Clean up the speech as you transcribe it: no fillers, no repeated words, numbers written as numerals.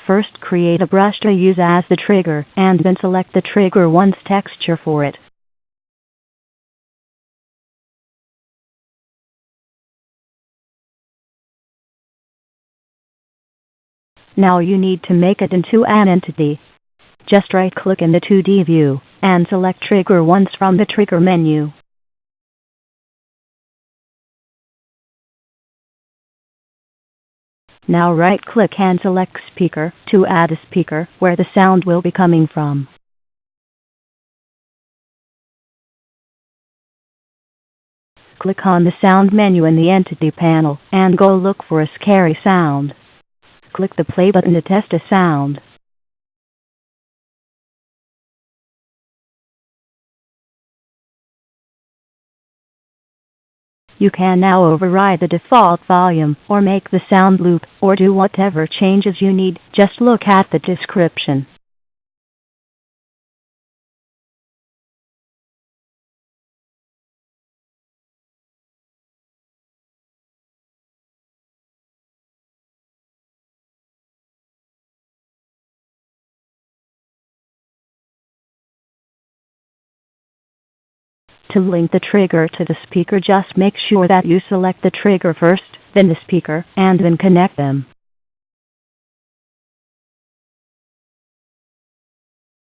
First create a brush to use as the trigger, and then select the trigger one's texture for it. Now you need to make it into an entity. Just right-click in the 2D view, and select Trigger Once from the Trigger menu. Now right-click and select Speaker to add a speaker where the sound will be coming from. Click on the Sound menu in the Entity panel, and go look for a scary sound. Click the play button to test a sound. You can now override the default volume, or make the sound loop, or do whatever changes you need. Just look at the description. To link the trigger to the speaker, just make sure that you select the trigger first, then the speaker, and then connect them.